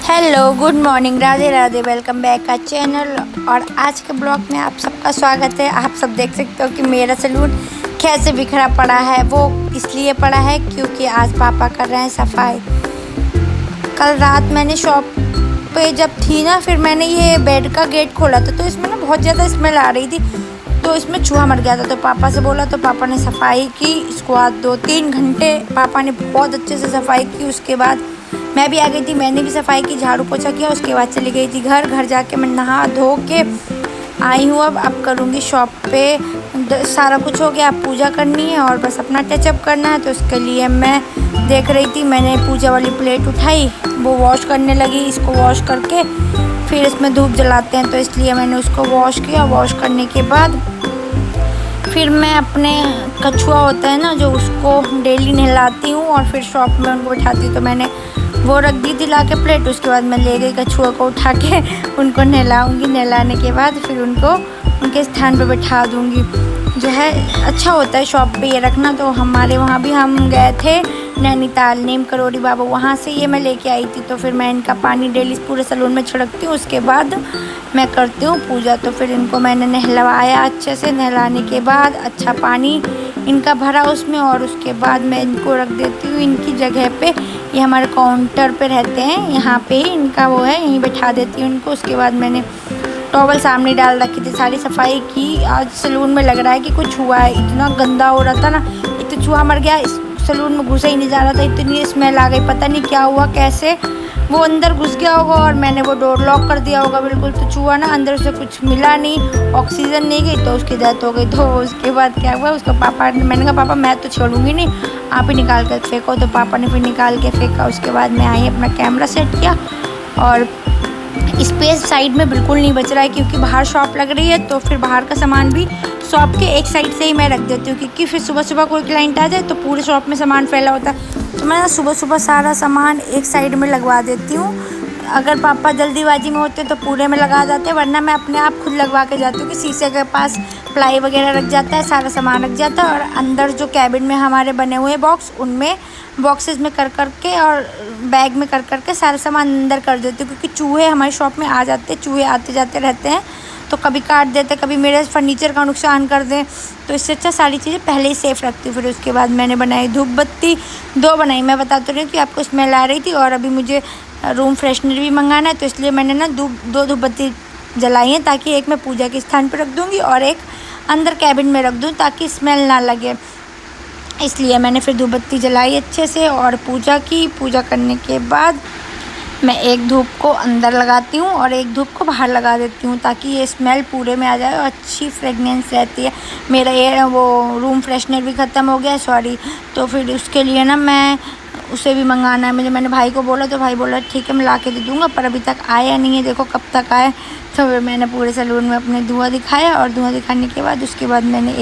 Hello good morning, Radhe Radhe, welcome back का channel. और आज के ब्लॉग में आप सबका स्वागत है। आप सब देख सकते हो कि मेरा सैलून कैसे बिखरा पड़ा है। वो इसलिए पड़ा है क्योंकि आज पापा कर रहे हैं सफाई। कल रात मैंने शॉप पे जब थी ना, फिर मैंने ये बेड का गेट खोला था तो इसमें ना बहुत ज़्यादा स्मेल आ रही थी, तो इसमें चूहा मर गया था। तो पापा से बोला तो पापा ने सफाई की। इसको आज 2-3 घंटे पापा ने बहुत अच्छे से सफाई की। उसके बाद मैं भी आ गई थी, मैंने भी सफाई की, झाड़ू पोछा किया। उसके बाद चली गई थी घर जाके मैं नहा धो के आई हूँ। अब करूँगी शॉप पे। सारा कुछ हो गया, अब पूजा करनी है और बस अपना टचअप करना है। तो उसके लिए मैं देख रही थी, मैंने पूजा वाली प्लेट उठाई, वो वॉश करने लगी। इसको वॉश करके फिर इसमें धूप जलाते हैं, तो इसलिए मैंने उसको वॉश किया। वॉश करने के बाद फिर मैं अपने कछुआ होता है ना जो, उसको डेली नहलाती हूँ और फिर शॉप में उनको बैठाती हूँ। तो मैंने वो रख दी थी ला के प्लेट। उसके बाद मैं ले गई कछुआ को उठा के उनको नहलाऊँगी। नहलाने के बाद फिर उनको उनके स्थान पे बैठा दूँगी। जो है अच्छा होता है शॉप पे ये रखना। तो हमारे वहाँ भी हम गए थे नैनीताल, नीम करोड़ी बाबा, वहाँ से ये मैं लेके आई थी। तो फिर मैं इनका पानी डेली पूरे सैलून में छिड़कती हूँ। उसके बाद मैं करती हूँ पूजा। तो फिर इनको मैंने नहलवाया अच्छे से। नहलाने के बाद अच्छा पानी इनका भरा उसमें, और उसके बाद मैं इनको रख देती हूँ इनकी जगह पे। ये हमारे काउंटर पे रहते हैं, यहाँ पे ही इनका वो है, यहीं बैठा देती हूँ इनको। उसके बाद मैंने टॉवल सामने डाल रखी थी, सारी सफाई की। आज सैलून में लग रहा है कि कुछ हुआ है, इतना गंदा हो रहा था ना। एक तो चूहा मर गया, सैलून में घुसा ही नहीं जा रहा था, इतनी स्मेल आ गई। पता नहीं क्या हुआ, कैसे वो अंदर घुस गया होगा और मैंने वो डोर लॉक कर दिया होगा बिल्कुल। तो चूहा ना अंदर से कुछ मिला नहीं, ऑक्सीजन नहीं गई, तो उसकी डेथ हो गई। तो उसके बाद क्या हुआ, उसका पापा, मैंने कहा पापा मैं तो छोड़ूंगी नहीं, आप ही निकाल कर फेंको। तो पापा ने फिर निकाल के फेंका। उसके बाद मैं आई, अपना कैमरा सेट किया और स्पेस साइड में बिल्कुल नहीं बच रहा है क्योंकि बाहर शॉप लग रही है। तो फिर बाहर का सामान भी शॉप के एक साइड से ही मैं रख देती हूँ, क्योंकि फिर सुबह सुबह कोई क्लाइंट आ जाए तो पूरे शॉप में सामान फैला होता है। तो मैं सुबह सुबह सारा सामान एक साइड में लगवा देती हूँ। अगर पापा जल्दीबाजी में होते तो पूरे में लगा जाते, वरना मैं अपने आप खुद लगवा के जाती हूँ कि शीशे के पास प्लाई वगैरह रख जाता है, सारा सामान रख जाता है। और अंदर जो कैबिन में हमारे बने हुए बॉक्स, उनमें बॉक्सेस में कर के और बैग में कर के सारा सामान अंदर कर देती हूँ, क्योंकि चूहे हमारी शॉप में आ जाते हैं, चूहे आते जाते रहते हैं, तो कभी काट देते, कभी मेरे फर्नीचर का नुकसान कर दें। तो इससे अच्छा सारी चीज़ें पहले ही सेफ़ रखती हूँ। फिर उसके बाद मैंने बनाई धूप बत्ती, 2 बनाई। मैं बताती रही हूँ कि आपको स्मेल आ रही थी, और अभी मुझे रूम फ्रेशनर भी मंगाना है, तो इसलिए मैंने ना 2 धूप बत्ती जलाई हैं, ताकि एक मैं पूजा के स्थान पर रख दूँगी और एक अंदर कैबिन में रख दूँ ताकि स्मेल ना लगे। इसलिए मैंने फिर धूप बत्ती जलाई अच्छे से और पूजा की। पूजा करने के बाद मैं एक धूप को अंदर लगाती हूँ और एक धूप को बाहर लगा देती हूँ, ताकि ये स्मेल पूरे में आ जाए और अच्छी फ्रेगनेंस रहती है। मेरा ये वो रूम फ्रेशनर भी ख़त्म हो गया, सॉरी। तो फिर उसके लिए ना मैं उसे भी मंगाना है मुझे। मैंने भाई को बोला तो भाई बोला ठीक है मैं ला के दे दूँगा, पर अभी तक आया नहीं है, देखो कब तक आए। तो फिर मैंने पूरे सैलून में अपने धुआं दिखाया, और धुआं दिखाने के बाद उसके बाद मैंने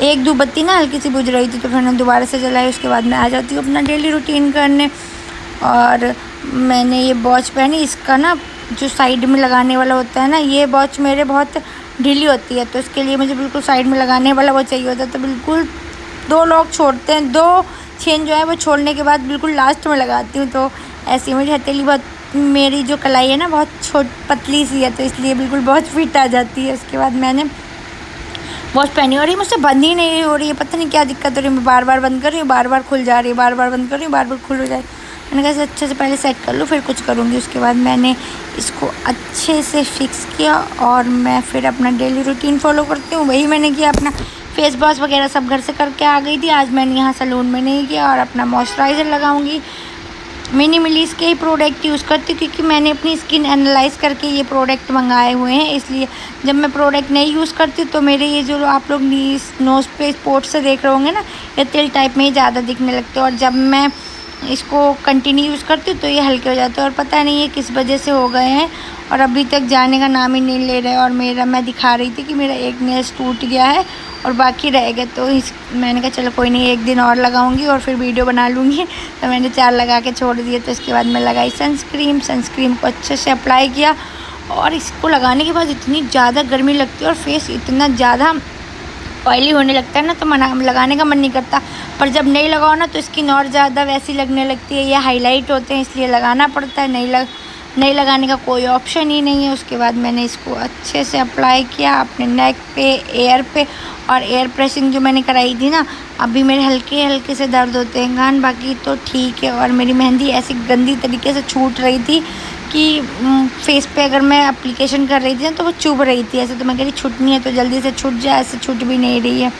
एक धूप बत्ती ना हल्की सी बुझ रही थी, तो फिर मैंने दोबारा से जलाई। उसके बाद मैं आ जाती हूँ अपना डेली रूटीन करने। और मैंने ये वॉच पहनी, इसका ना जो साइड में लगाने वाला होता है ना, ये वॉच मेरे बहुत ढीली होती है, तो इसके लिए मुझे बिल्कुल साइड में लगाने वाला वो चाहिए होता है। तो बिल्कुल 2 लोग छोड़ते हैं, 2 चेन जो है वो छोड़ने के बाद बिल्कुल लास्ट में लगाती हूँ। तो ऐसी मेरी हथेली बहुत, मेरी जो कलाई है ना बहुत पतली सी है, तो इसलिए बिल्कुल बहुत फिट आ जाती है। उसके बाद मैंने वॉच पहनी और ये मुझसे बंद ही नहीं हो रही है, पता नहीं क्या दिक्कत हो रही है। मैं बार बार बंद कर रही हूँ, बार बार खुल जा रही है, बार बार बंद कर रही हूँ, बार बार खुल हो जाए। मैंने कहा अच्छे से पहले सेट कर लूँ फिर कुछ करूँगी। उसके बाद मैंने इसको अच्छे से फिक्स किया और मैं फिर अपना डेली रूटीन फॉलो करती हूँ। वही मैंने किया, अपना फेस वॉश वगैरह सब घर से करके आ गई थी। आज मैंने यहाँ सैलून में नहीं किया। और अपना मॉइस्चराइज़र लगाऊंगी, मिनिमलिस्ट के ही प्रोडक्ट यूज़ करती हूँ, क्योंकि मैंने अपनी स्किन एनालाइज करके ये प्रोडक्ट मंगाए हुए हैं। इसलिए जब मैं प्रोडक्ट नहीं यूज़ करती तो मेरे ये जो आप लोग नोज़ पे स्पॉट से देख रहे होंगे ना, ये तिल टाइप में ही ज़्यादा दिखने लगते हैं। और जब मैं इसको कंटिन्यू यूज़ करती हूँ तो ये हल्के हो जाते हैं, और पता नहीं ये किस वजह से हो गए हैं, और अभी तक जाने का नाम ही नहीं ले रहे। और मैं दिखा रही थी कि मेरा एक नेल्स टूट गया है और बाकी रह गए, तो मैंने कहा चलो कोई नहीं, एक दिन और लगाऊंगी और फिर वीडियो बना लूँगी। तो मैंने 4 लगा के छोड़ दिए। तो इसके बाद मैं लगाई सनस्क्रीन को अच्छे से अप्लाई किया। और इसको लगाने के बाद इतनी ज़्यादा गर्मी लगती है और फेस इतना ज़्यादा ऑयली होने लगता है ना, तो लगाने का मन नहीं करता। पर जब नहीं लगाओ ना तो स्किन और ज़्यादा वैसी लगने लगती है। ये हाईलाइट होते हैं इसलिए लगाना पड़ता है, नहीं नहीं लगाने का कोई ऑप्शन ही नहीं है। उसके बाद मैंने इसको अच्छे से अप्लाई किया अपने नेक पे, एयर पे, और एयर प्रेसिंग जो मैंने कराई थी ना, अभी मेरे हल्के हल्के से दर्द होते हैं कान, बाकी तो ठीक है। और मेरी मेहंदी ऐसी गंदी तरीके से छूट रही थी कि फेस पे अगर मैं एप्लीकेशन कर रही थी ना तो वो चुभ रही थी। ऐसे तो मैं कह रही छूटनी है तो जल्दी से छूट जाए, ऐसे छूट भी नहीं रही है।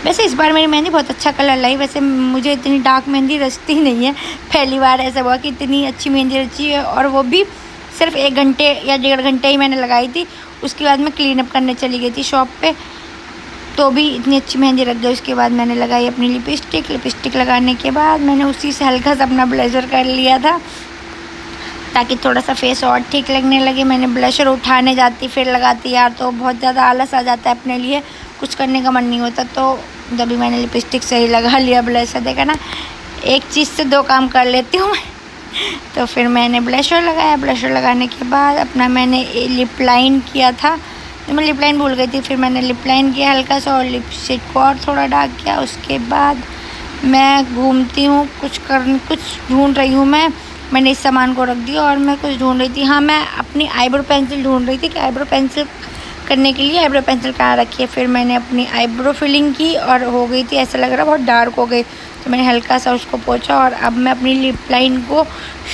वैसे इस बार मेरी मेहंदी बहुत अच्छा कलर लाई। वैसे मुझे इतनी डार्क मेहंदी रचती नहीं है, पहली बार ऐसा हुआ कि इतनी अच्छी मेहंदी रची है, और वो भी सिर्फ 1 घंटे या 1.5 घंटे ही मैंने लगाई थी। उसके बाद मैं क्लीन अप करने चली गई थी शॉप पे, तो भी इतनी अच्छी मेहंदी रख गई। उसके बाद मैंने लगाई अपनी लिपस्टिक लगाने के बाद मैंने उसी से हल्का सा अपना ब्लेजर कर लिया था ताकि थोड़ा सा फेस और ठीक लगने लगे। मैंने ब्लशर उठाने जाती फिर लगाती यार, तो बहुत ज़्यादा आलस आ जाता है, अपने लिए कुछ करने का मन नहीं होता। तो जब भी मैंने लिपस्टिक सही लगा लिया, ब्लशर देखा ना, एक चीज़ से 2 काम कर लेती हूँ मैं। तो फिर मैंने ब्लशर लगाया। ब्लशर लगाने के बाद अपना मैंने लिप लाइन किया था, तो मैं लिप लाइन भूल गई थी। फिर मैंने लिप लाइन किया हल्का सा, और लिपस्टिक को और थोड़ा डार्क किया। उसके बाद मैं घूमती हूँ, कुछ ढूंढ रही हूँ। मैंने इस सामान को रख दिया और मैं कुछ ढूंढ रही थी। हाँ, मैं अपनी आईब्रो पेंसिल ढूंढ रही थी कि आईब्रो पेंसिल करने के लिए आईब्रो पेंसिल कहाँ रखी है। फिर मैंने अपनी आईब्रो फिलिंग की और हो गई थी, ऐसा लग रहा बहुत डार्क हो गई, तो मैंने हल्का सा उसको पोंछा। और अब मैं अपनी लिप लाइन को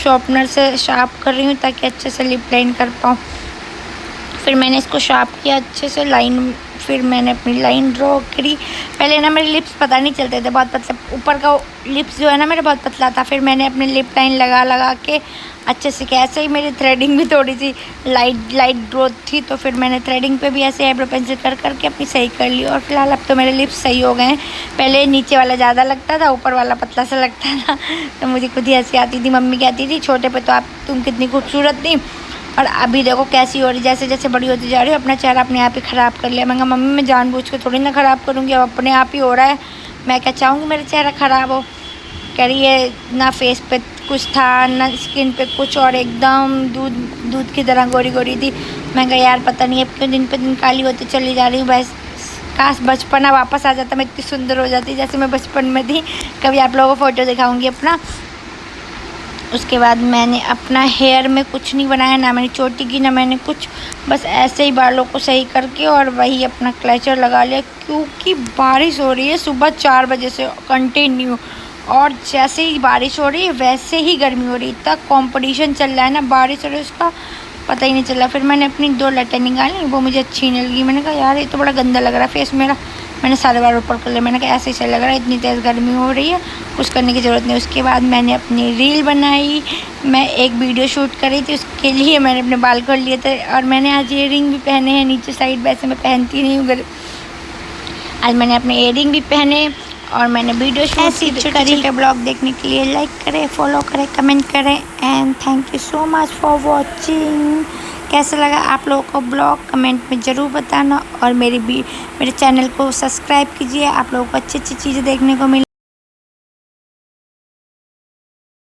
शार्पनर से शार्प कर रही हूँ ताकि अच्छे से लिप लाइन कर पाऊँ। फिर मैंने इसको शार्प किया अच्छे से लाइन। फिर मैंने अपनी लाइन ड्रॉ करी। पहले ना मेरे लिप्स पता नहीं चलते थे, बहुत पतला, ऊपर का लिप्स जो है ना मेरा बहुत पतला था। फिर मैंने अपने लिप लाइन लगा के अच्छे से किया। ऐसे ही मेरी थ्रेडिंग भी थोड़ी सी लाइट ग्रोथ थी, तो फिर मैंने थ्रेडिंग पे भी ऐसे आईब्रो पेंसिल कर के अपनी सही कर ली। और फिलहाल अब तो मेरे लिप्स सही हो गए हैं। पहले नीचे वाला ज़्यादा लगता था, ऊपर वाला पतला सा लगता था, तो मुझे खुद ही हंसी आती थी। मम्मी कहती थी छोटे पे तो तुम कितनी खूबसूरत थी, और अभी देखो कैसी हो रही, जैसे जैसे बड़ी होती जा रही हो अपना चेहरा अपने आप ही ख़राब कर लिया। मैं कहा मम्मी मैं जानबूझ के थोड़ी ना ख़राब करूँगी, अब अपने आप ही हो रहा है, मैं क्या चाहूँगी मेरा चेहरा ख़राब हो। कह रही है ना फेस पे कुछ था ना स्किन पे कुछ, और एकदम दूध की तरह गोरी गोरी थी। मैं कहा यार पता नहीं अब क्यों दिन पे दिन काली होती चली जा रही हूँ। बस काश बचपना वापस आ जाता, मैं इतनी सुंदर हो जाती जैसे मैं बचपन में थी। कभी आप लोगों को फ़ोटो दिखाऊँगी अपना। उसके बाद मैंने अपना हेयर में कुछ नहीं बनाया, ना मैंने चोटी की ना मैंने कुछ, बस ऐसे ही बालों को सही करके और वही अपना क्लचर लगा लिया। क्योंकि बारिश हो रही है सुबह 4 बजे से कंटिन्यू, और जैसे ही बारिश हो रही है वैसे ही गर्मी हो रही है। इतना कंपटीशन चल रहा है ना बारिश और उसका, पता ही नहीं चला। फिर मैंने अपनी 2 लटें निकाली, वो मुझे अच्छी नहीं लगी। मैंने कहा यार ये तो बड़ा गंदा लग रहा है फेस मेरा। मैंने सारे बार ऊपर कर लिया। मैंने कहा ऐसे ही सही लग रहा है, इतनी तेज़ गर्मी हो रही है, कुछ करने की ज़रूरत नहीं। उसके बाद मैंने अपनी रील बनाई, मैं एक वीडियो शूट कर रही थी, उसके लिए मैंने अपने बाल कर लिए थे। और मैंने आज इयररिंग भी पहने हैं नीचे साइड, वैसे मैं पहनती नहीं हूँ। आज मैंने अपने इयररिंग भी पहने और मैंने वीडियो शूट करी। छोटे ब्लॉग देखने के लिए लाइक करें, फॉलो करें, कमेंट करें, and thank you so much for watching. कैसा लगा आप लोगों को ब्लॉग कमेंट में ज़रूर बताना, और मेरे चैनल को सब्सक्राइब कीजिए, आप लोगों को अच्छी अच्छी चीज़ें देखने को मिले।